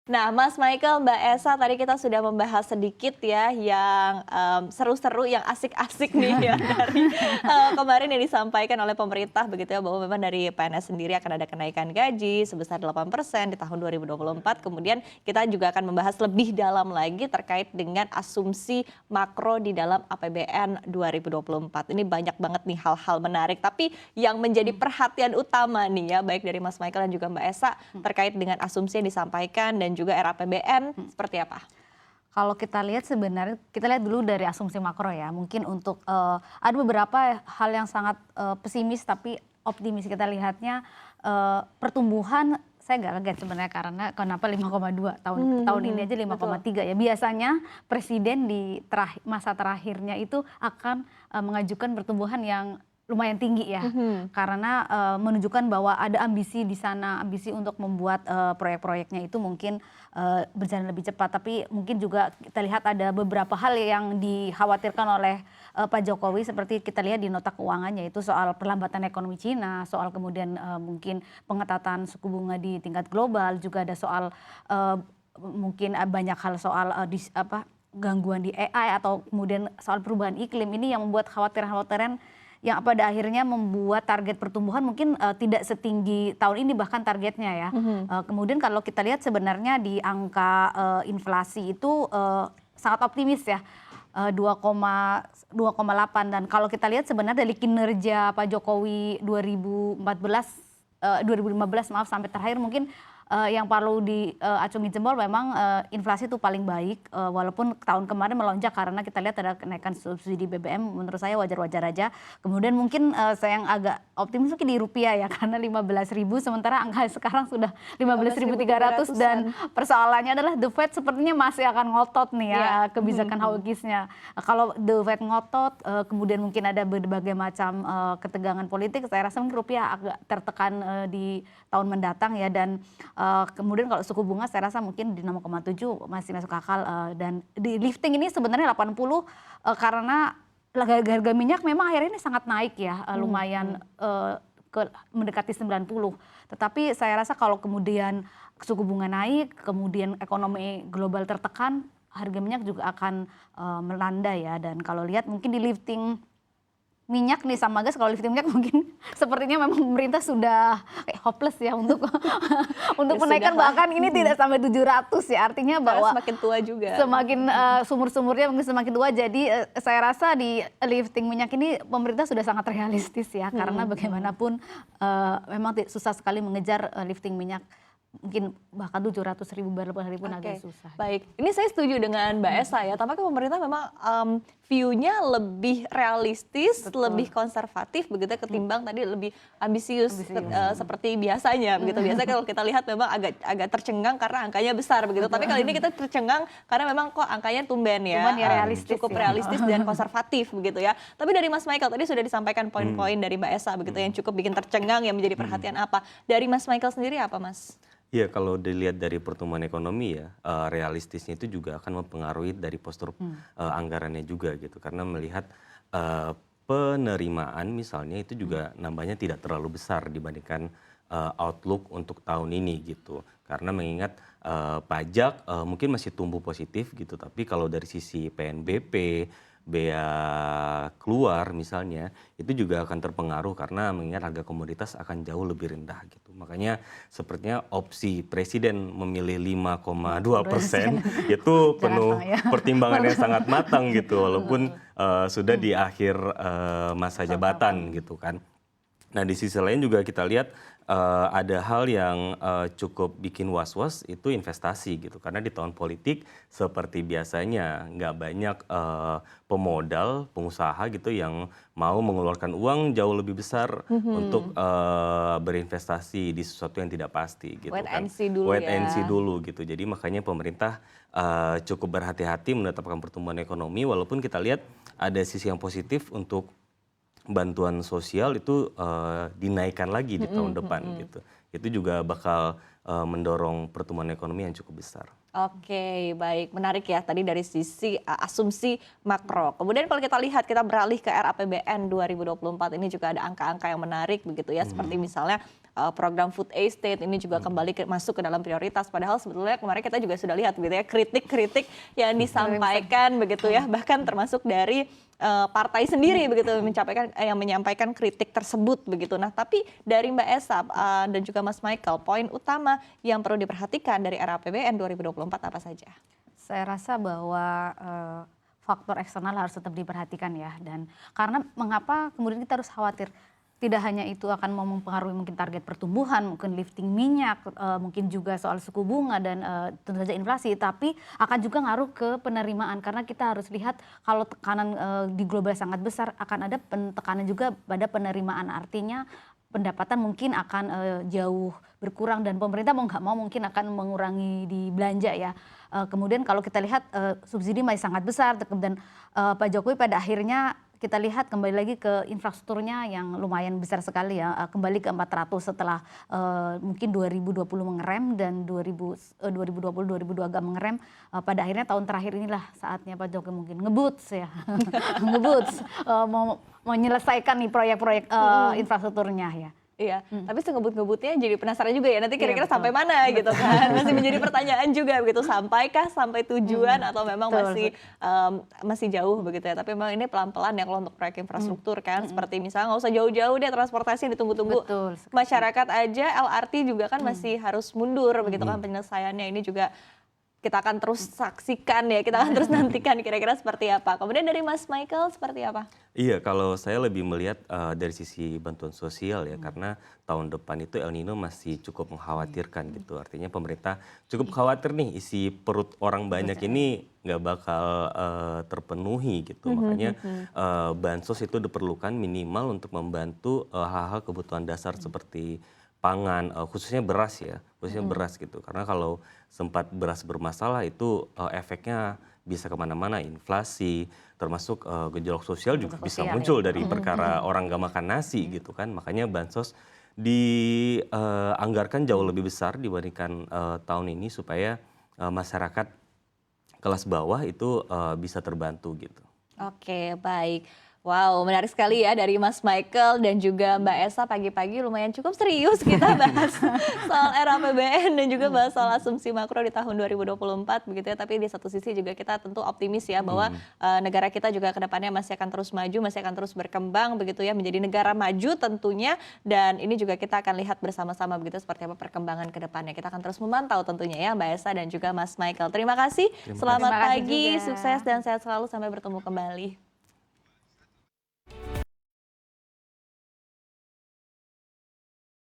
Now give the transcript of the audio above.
Nah, Mas Michael, Mbak Esa, tadi kita sudah membahas sedikit ya yang seru-seru, yang asik-asik nih ya dari kemarin yang disampaikan oleh pemerintah begitu ya, bahwa memang dari PNS sendiri akan ada kenaikan gaji sebesar 8% di tahun 2024. Kemudian kita juga akan membahas lebih dalam lagi terkait dengan asumsi makro di dalam APBN 2024. Ini banyak banget nih hal-hal menarik, tapi yang menjadi perhatian utama nih ya, baik dari Mas Michael dan juga Mbak Esa terkait dengan asumsi yang disampaikan dan juga RAPBN seperti apa? Kalau kita lihat sebenarnya, kita lihat dulu dari asumsi makro ya. Mungkin untuk ada beberapa hal yang sangat pesimis tapi optimis. Kita lihatnya pertumbuhan, saya nggak kaget sebenarnya karena kenapa 5,2 tahun ini aja 5,3 ya. Biasanya presiden di masa terakhirnya itu akan mengajukan pertumbuhan yang lumayan tinggi ya, karena menunjukkan bahwa ada ambisi di sana, ambisi untuk membuat proyek-proyeknya itu mungkin berjalan lebih cepat. Tapi mungkin juga kita lihat ada beberapa hal yang dikhawatirkan oleh Pak Jokowi, seperti kita lihat di nota keuangannya, itu soal perlambatan ekonomi Cina, soal kemudian mungkin pengetatan suku bunga di tingkat global, juga ada soal mungkin banyak hal soal gangguan di AI atau kemudian soal perubahan iklim. Ini yang membuat khawatiran-khawatiran yang pada akhirnya membuat target pertumbuhan mungkin tidak setinggi tahun ini, bahkan targetnya ya. Kemudian kalau kita lihat sebenarnya di angka inflasi itu sangat optimis ya, 2,8, dan kalau kita lihat sebenarnya dari kinerja Pak Jokowi 2015 maaf sampai terakhir, mungkin yang perlu diacungi jempol memang inflasi itu paling baik, walaupun tahun kemarin melonjak karena kita lihat ada kenaikan subsidi BBM, menurut saya wajar-wajar aja. Kemudian mungkin saya yang agak optimis mungkin di rupiah ya, karena 15.000 sementara angka sekarang sudah 15.300, dan persoalannya adalah The Fed sepertinya masih akan ngotot nih ya kebijakan hawkisnya. Kalau The Fed ngotot, kemudian mungkin ada berbagai macam ketegangan politik, saya rasa mungkin rupiah agak tertekan di tahun mendatang ya. Dan kemudian kalau suku bunga saya rasa mungkin di 6,7 masih masuk akal, dan di lifting ini sebenarnya 80 karena harga minyak memang akhirnya ini sangat naik ya, lumayan mendekati 90. Tetapi saya rasa kalau kemudian suku bunga naik, kemudian ekonomi global tertekan, harga minyak juga akan melandai ya. Dan kalau lihat mungkin di lifting minyak nih sama gas, kalau lifting minyak mungkin sepertinya memang pemerintah sudah hopeless ya untuk menaikkan, bahkan ini tidak sampai 700 ya, artinya bahwa semakin tua juga, semakin sumur-sumurnya mungkin semakin tua. Jadi saya rasa di lifting minyak ini pemerintah sudah sangat realistis ya, karena bagaimanapun memang susah sekali mengejar lifting minyak. Mungkin bahkan 700.000 barrel per hari pun agak susah. Baik, ini saya setuju dengan Mbak Esa ya. Tampaknya pemerintah memang view-nya lebih realistis, lebih konservatif begitu ketimbang tadi lebih ambisius. Seperti biasanya begitu. Biasanya kalau kita lihat memang agak tercengang karena angkanya besar begitu. Tapi kali ini kita tercengang karena memang kok angkanya tumben ya. Cukup realistis dan konservatif begitu ya. Tapi dari Mas Michael tadi sudah disampaikan poin-poin dari Mbak Esa begitu yang cukup bikin tercengang, yang menjadi perhatian apa. Dari Mas Michael sendiri apa, Mas? Ya, kalau dilihat dari pertumbuhan ekonomi ya, realistisnya itu juga akan mempengaruhi dari postur anggarannya juga gitu. Karena melihat penerimaan misalnya itu juga nambahnya tidak terlalu besar dibandingkan outlook untuk tahun ini gitu. Karena mengingat pajak mungkin masih tumbuh positif gitu, tapi kalau dari sisi PNBP, bea keluar misalnya, itu juga akan terpengaruh karena mengingat harga komoditas akan jauh lebih rendah gitu. Makanya sepertinya opsi presiden memilih 5,2% itu penuh pertimbangan yang sangat matang gitu, walaupun sudah di akhir masa jabatan gitu kan. Nah, di sisi lain juga kita lihat ada hal yang cukup bikin was-was, itu investasi gitu. Karena di tahun politik seperti biasanya nggak banyak pemodal, pengusaha gitu yang mau mengeluarkan uang jauh lebih besar untuk berinvestasi di sesuatu yang tidak pasti gitu. Wait and see dulu Wait and see dulu gitu. Jadi makanya pemerintah cukup berhati-hati menetapkan pertumbuhan ekonomi, walaupun kita lihat ada sisi yang positif untuk bantuan sosial itu dinaikkan lagi di tahun depan gitu. Itu juga bakal mendorong pertumbuhan ekonomi yang cukup besar. Oke, baik, menarik ya tadi dari sisi asumsi makro. Kemudian kalau kita lihat, kita beralih ke RAPBN 2024, ini juga ada angka-angka yang menarik begitu ya, seperti misalnya program food estate ini juga kembali masuk ke dalam prioritas. Padahal sebetulnya kemarin kita juga sudah lihat gitu ya kritik-kritik yang disampaikan begitu ya, bahkan termasuk dari partai sendiri begitu menyampaikan kritik tersebut begitu. Nah, tapi dari Mbak Esa dan juga Mas Michael, poin utama yang perlu diperhatikan dari RAPBN 2024 apa saja? Saya rasa bahwa faktor eksternal harus tetap diperhatikan ya, dan karena mengapa kemudian kita harus khawatir, tidak hanya itu akan mempengaruhi mungkin target pertumbuhan, mungkin lifting minyak, mungkin juga soal suku bunga dan tentu saja inflasi, tapi akan juga ngaruh ke penerimaan karena kita harus lihat kalau tekanan di global sangat besar akan ada tekanan juga pada penerimaan, artinya pendapatan mungkin akan jauh berkurang dan pemerintah mau nggak mau mungkin akan mengurangi di belanja ya. Kemudian kalau kita lihat subsidi masih sangat besar dan Pak Jokowi pada akhirnya kita lihat kembali lagi ke infrastrukturnya yang lumayan besar sekali ya, kembali ke 400 setelah mungkin 2020 mengerem dan 2020-2022 agak mengerem. Pada akhirnya tahun terakhir inilah saatnya Pak Jokowi mungkin ngeboots ya, ngeboots mau menyelesaikan nih proyek-proyek infrastrukturnya ya. Iya, tapi sengebut-ngebutnya jadi penasaran juga ya, nanti kira-kira sampai mana gitu kan. Masih menjadi pertanyaan juga begitu, sampaikah sampai tujuan atau memang masih jauh begitu ya. Tapi memang ini pelan-pelan ya kalau untuk proyek infrastruktur kan, seperti misalnya nggak usah jauh-jauh deh transportasi yang ditunggu-tunggu. Masyarakat aja LRT juga kan masih harus mundur begitu kan penyelesaiannya, ini juga kita akan terus saksikan ya, kita akan terus nantikan kira-kira seperti apa. Kemudian dari Mas Michael seperti apa? Iya, kalau saya lebih melihat dari sisi bantuan sosial ya, karena tahun depan itu El Nino masih cukup mengkhawatirkan gitu. Artinya pemerintah cukup khawatir nih isi perut orang banyak ini nggak bakal terpenuhi gitu. Makanya bansos itu diperlukan minimal untuk membantu hal-hal kebutuhan dasar seperti pangan, khususnya beras ya, khususnya beras gitu. Karena kalau sempat beras bermasalah itu efeknya bisa kemana-mana, inflasi, termasuk gejolak sosial juga bisa muncul dari perkara orang gak makan nasi gitu kan. Makanya bansos dianggarkan jauh lebih besar dibandingkan tahun ini supaya masyarakat kelas bawah itu bisa terbantu gitu. Oke, baik. Wow, menarik sekali ya dari Mas Michael dan juga Mbak Esa, pagi-pagi lumayan cukup serius kita bahas soal RAPBN dan juga bahas soal asumsi makro di tahun 2024 begitu ya. Tapi di satu sisi juga kita tentu optimis ya bahwa negara kita juga ke depannya masih akan terus maju, masih akan terus berkembang begitu ya, menjadi negara maju tentunya, dan ini juga kita akan lihat bersama-sama begitu seperti apa perkembangan ke depannya. Kita akan terus memantau tentunya ya Mbak Esa dan juga Mas Michael. Terima kasih. Selamat pagi, sukses dan sehat selalu, sampai bertemu kembali.